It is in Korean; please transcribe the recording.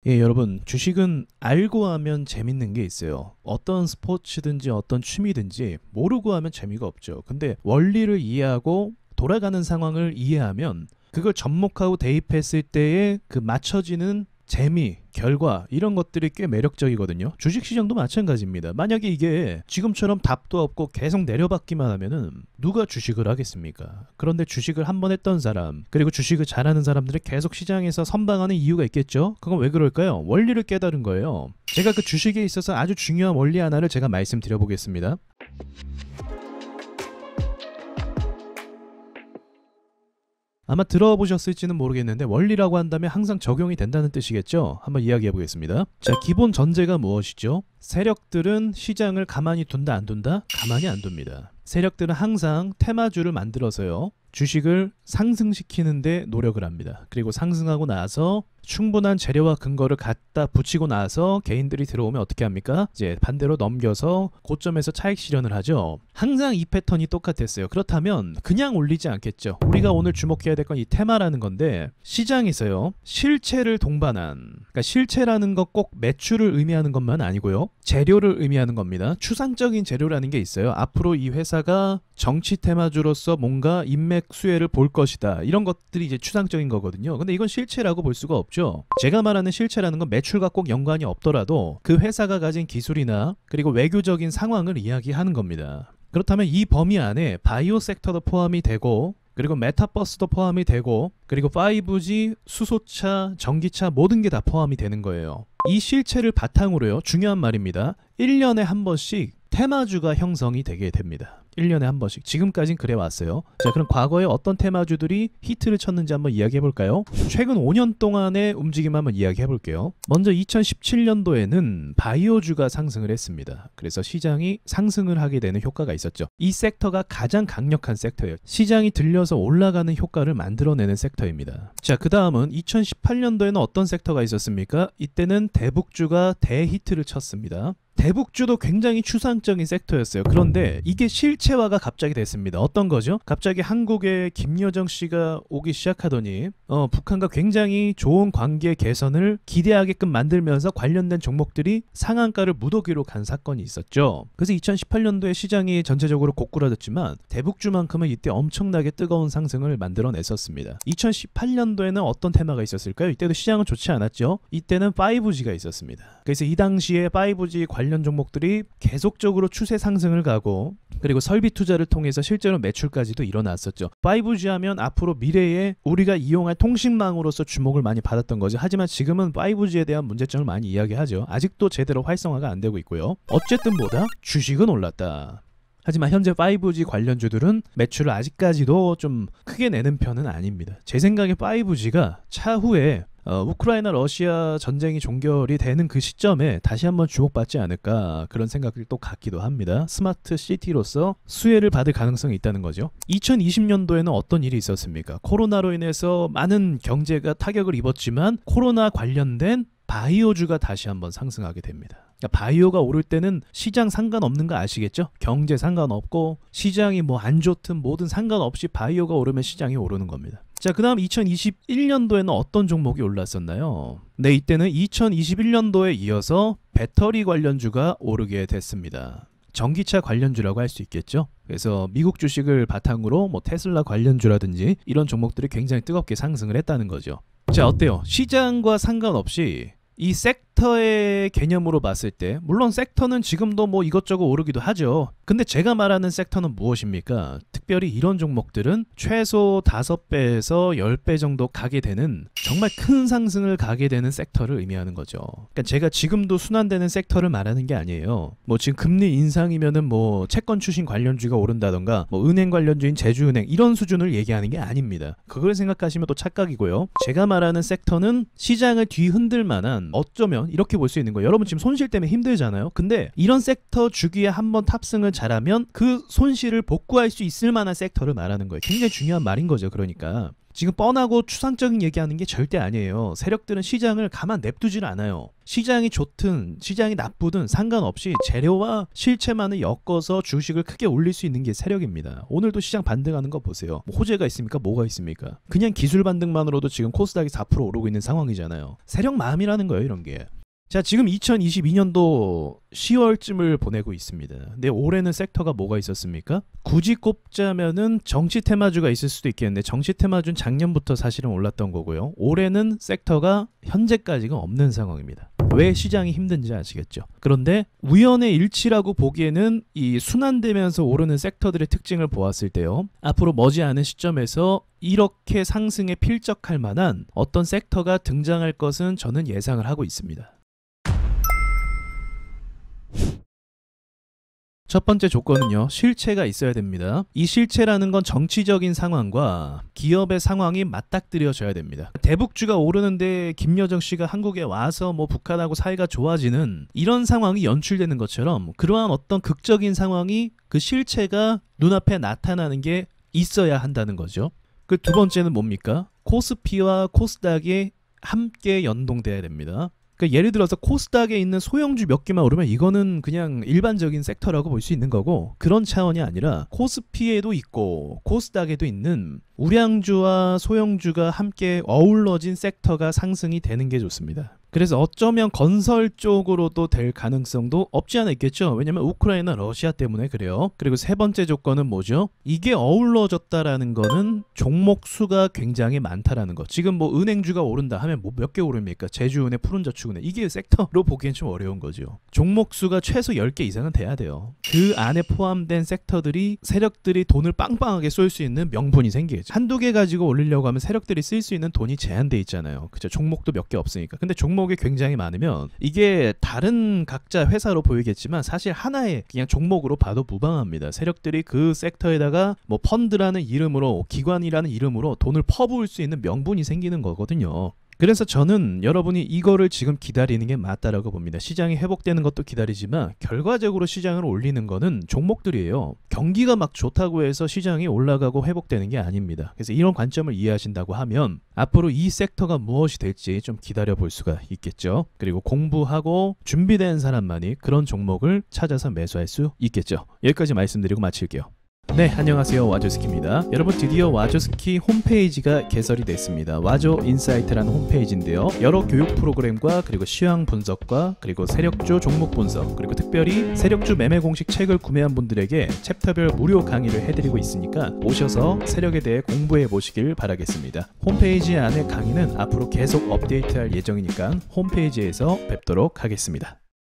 예, 여러분, 주식은 알고 하면 재밌는 게 있어요. 어떤 스포츠든지 어떤 취미든지 모르고 하면 재미가 없죠. 근데 원리를 이해하고 돌아가는 상황을 이해하면 그걸 접목하고 대입했을 때의 그 맞춰지는 재미, 결과 이런 것들이 꽤 매력적이거든요. 주식시장도 마찬가지입니다. 만약에 이게 지금처럼 답도 없고 계속 내려받기만 하면은 누가 주식을 하겠습니까? 그런데 주식을 한 번 했던 사람, 그리고 주식을 잘하는 사람들이 계속 시장에서 선방하는 이유가 있겠죠? 그건 왜 그럴까요? 원리를 깨달은 거예요. 제가 그 주식에 있어서 아주 중요한 원리 하나를 제가 말씀드려 보겠습니다. 아마 들어보셨을지는 모르겠는데 원리라고 한다면 항상 적용이 된다는 뜻이겠죠? 한번 이야기해 보겠습니다. 자, 기본 전제가 무엇이죠? 세력들은 시장을 가만히 둔다 안 둔다? 가만히 안 둡니다. 세력들은 항상 테마주를 만들어서요, 주식을 상승시키는데 노력을 합니다. 그리고 상승하고 나서 충분한 재료와 근거를 갖다 붙이고 나서 개인들이 들어오면 어떻게 합니까? 이제 반대로 넘겨서 고점에서 차익 실현을 하죠. 항상 이 패턴이 똑같았어요. 그렇다면 그냥 올리지 않겠죠. 우리가 오늘 주목해야 될 건 이 테마라는 건데, 시장에서요, 실체를 동반한, 그러니까 실체라는 거 꼭 매출을 의미하는 것만 아니고요, 재료를 의미하는 겁니다. 추상적인 재료라는 게 있어요. 앞으로 이 회사가 정치 테마주로서 뭔가 인맥 수혜를 볼 것이다, 이런 것들이 이제 추상적인 거거든요. 근데 이건 실체라고 볼 수가 없죠. 제가 말하는 실체라는 건 매출과 꼭 연관이 없더라도 그 회사가 가진 기술이나 그리고 외교적인 상황을 이야기하는 겁니다. 그렇다면 이 범위 안에 바이오 섹터도 포함이 되고, 그리고 메타버스도 포함이 되고, 그리고 5G, 수소차, 전기차 모든 게 다 포함이 되는 거예요. 이 실체를 바탕으로요, 중요한 말입니다, 1년에 한 번씩 테마주가 형성이 되게 됩니다. 1년에 한 번씩. 지금까진 그래 왔어요. 자, 그럼 과거에 어떤 테마주들이 히트를 쳤는지 한번 이야기해 볼까요? 최근 5년 동안의 움직임 한번 이야기해 볼게요. 먼저 2017년도에는 바이오주가 상승을 했습니다. 그래서 시장이 상승을 하게 되는 효과가 있었죠. 이 섹터가 가장 강력한 섹터예요. 시장이 들려서 올라가는 효과를 만들어내는 섹터입니다. 자, 그 다음은 2018년도에는 어떤 섹터가 있었습니까? 이때는 대북주가 대히트를 쳤습니다. 대북주도 굉장히 추상적인 섹터였어요. 그런데 이게 실체화가 갑자기 됐습니다. 어떤 거죠? 갑자기 한국에 김여정 씨가 오기 시작하더니 북한과 굉장히 좋은 관계 개선을 기대하게끔 만들면서 관련된 종목들이 상한가를 무더기로 간 사건이 있었죠. 그래서 2018년도에 시장이 전체적으로 고꾸라졌지만 대북주만큼은 이때 엄청나게 뜨거운 상승을 만들어냈었습니다. 2018년도에는 어떤 테마가 있었을까요? 이때도 시장은 좋지 않았죠. 이때는 5G가 있었습니다. 그래서 이 당시에 5G 관련 종목들이 계속적으로 추세 상승을 가고, 그리고 설비 투자를 통해서 실제로 매출까지도 일어났었죠. 5G 하면 앞으로 미래에 우리가 이용할 통신망으로서 주목을 많이 받았던 거죠. 하지만 지금은 5G에 대한 문제점을 많이 이야기하죠. 아직도 제대로 활성화가 안 되고 있고요. 어쨌든 뭐다? 주식은 올랐다. 하지만 현재 5G 관련주들은 매출을 아직까지도 좀 크게 내는 편은 아닙니다. 제 생각에 5G가 차후에 우크라이나 러시아 전쟁이 종결이 되는 그 시점에 다시 한번 주목받지 않을까, 그런 생각을 또 갖기도 합니다. 스마트 시티로서 수혜를 받을 가능성이 있다는 거죠. 2020년도에는 어떤 일이 있었습니까? 코로나로 인해서 많은 경제가 타격을 입었지만 코로나 관련된 바이오주가 다시 한번 상승하게 됩니다. 그러니까 바이오가 오를 때는 시장 상관없는 거 아시겠죠? 경제 상관없고 시장이 뭐 안 좋든 뭐든 상관없이 바이오가 오르면 시장이 오르는 겁니다. 자, 그 다음 2021년도에는 어떤 종목이 올랐었나요? 네, 이때는 2021년도에 이어서 배터리 관련주가 오르게 됐습니다. 전기차 관련주라고 할 수 있겠죠. 그래서 미국 주식을 바탕으로 뭐 테슬라 관련주라든지 이런 종목들이 굉장히 뜨겁게 상승을 했다는 거죠. 자, 어때요? 시장과 상관없이 이 섹터의 개념으로 봤을 때, 물론 섹터는 지금도 뭐 이것저것 오르기도 하죠. 근데 제가 말하는 섹터는 무엇입니까? 특별히 이런 종목들은 최소 5배에서 10배 정도 가게 되는, 정말 큰 상승을 가게 되는 섹터를 의미하는 거죠. 그러니까 제가 지금도 순환되는 섹터를 말하는 게 아니에요. 뭐 지금 금리 인상이면은 뭐 채권 추신 관련주가 오른다던가 뭐 은행 관련주인 제주은행 이런 수준을 얘기하는 게 아닙니다. 그걸 생각하시면 또 착각이고요. 제가 말하는 섹터는 시장을 뒤흔들 만한, 어쩌면 이렇게 볼 수 있는 거예요. 여러분 지금 손실 때문에 힘들잖아요. 근데 이런 섹터 주기에 한번 탑승을 잘하면 그 손실을 복구할 수 있을 만한 섹터를 말하는 거예요. 굉장히 중요한 말인 거죠. 그러니까 지금 뻔하고 추상적인 얘기하는 게 절대 아니에요. 세력들은 시장을 가만 냅두질 않아요. 시장이 좋든 시장이 나쁘든 상관없이 재료와 실체만을 엮어서 주식을 크게 올릴 수 있는 게 세력입니다. 오늘도 시장 반등하는 거 보세요. 뭐 호재가 있습니까? 뭐가 있습니까? 그냥 기술 반등만으로도 지금 코스닥이 4% 오르고 있는 상황이잖아요. 세력 마음이라는 거예요, 이런 게. 자, 지금 2022년도 10월쯤을 보내고 있습니다. 근데 올해는 섹터가 뭐가 있었습니까? 굳이 꼽자면은 정치 테마주가 있을 수도 있겠는데 정치 테마주는 작년부터 사실은 올랐던 거고요. 올해는 섹터가 현재까지가 없는 상황입니다. 왜 시장이 힘든지 아시겠죠? 그런데 우연의 일치라고 보기에는 이 순환되면서 오르는 섹터들의 특징을 보았을 때요. 앞으로 머지않은 시점에서 이렇게 상승에 필적할 만한 어떤 섹터가 등장할 것은 저는 예상을 하고 있습니다. 첫 번째 조건은요, 실체가 있어야 됩니다. 이 실체라는 건 정치적인 상황과 기업의 상황이 맞닥뜨려져야 됩니다. 대북주가 오르는데 김여정 씨가 한국에 와서 뭐 북한하고 사이가 좋아지는 이런 상황이 연출되는 것처럼 그러한 어떤 극적인 상황이 그 실체가 눈앞에 나타나는 게 있어야 한다는 거죠. 그 두 번째는 뭡니까? 코스피와 코스닥이 함께 연동돼야 됩니다. 그러니까 예를 들어서 코스닥에 있는 소형주 몇 개만 오르면 이거는 그냥 일반적인 섹터라고 볼 수 있는 거고, 그런 차원이 아니라 코스피에도 있고 코스닥에도 있는 우량주와 소형주가 함께 어우러진 섹터가 상승이 되는 게 좋습니다. 그래서 어쩌면 건설 쪽으로도 될 가능성도 없지 않아 있겠죠. 왜냐면 우크라이나 러시아 때문에 그래요. 그리고 세 번째 조건은 뭐죠? 이게 어우러졌다라는 거는 종목 수가 굉장히 많다라는 거. 지금 뭐 은행주가 오른다 하면 뭐 몇 개 오릅니까? 제주은행, 푸른저축은행. 이게 섹터로 보기엔 좀 어려운 거죠. 종목 수가 최소 10개 이상은 돼야 돼요. 그 안에 포함된 섹터들이 세력들이 돈을 빵빵하게 쏠 수 있는 명분이 생기겠죠. 한두 개 가지고 올리려고 하면 세력들이 쓸 수 있는 돈이 제한돼 있잖아요. 그죠? 종목도 몇 개 없으니까. 근데 종목이 굉장히 많으면 이게 다른 각자 회사로 보이겠지만 사실 하나의 그냥 종목으로 봐도 무방합니다. 세력들이 그 섹터에다가 뭐 펀드라는 이름으로, 기관이라는 이름으로 돈을 퍼부을 수 있는 명분이 생기는 거거든요. 그래서 저는 여러분이 이거를 지금 기다리는 게 맞다라고 봅니다. 시장이 회복되는 것도 기다리지만 결과적으로 시장을 올리는 거는 종목들이에요. 경기가 막 좋다고 해서 시장이 올라가고 회복되는 게 아닙니다. 그래서 이런 관점을 이해하신다고 하면 앞으로 이 섹터가 무엇이 될지 좀 기다려 볼 수가 있겠죠. 그리고 공부하고 준비된 사람만이 그런 종목을 찾아서 매수할 수 있겠죠. 여기까지 말씀드리고 마칠게요. 네, 안녕하세요. 와조스키입니다. 여러분, 드디어 와조스키 홈페이지가 개설이 됐습니다. 와조 인사이트라는 홈페이지인데요. 여러 교육 프로그램과 그리고 시황 분석과 그리고 세력주 종목 분석, 그리고 특별히 세력주 매매 공식 책을 구매한 분들에게 챕터별 무료 강의를 해드리고 있으니까 오셔서 세력에 대해 공부해 보시길 바라겠습니다. 홈페이지 안에 강의는 앞으로 계속 업데이트할 예정이니까 홈페이지에서 뵙도록 하겠습니다.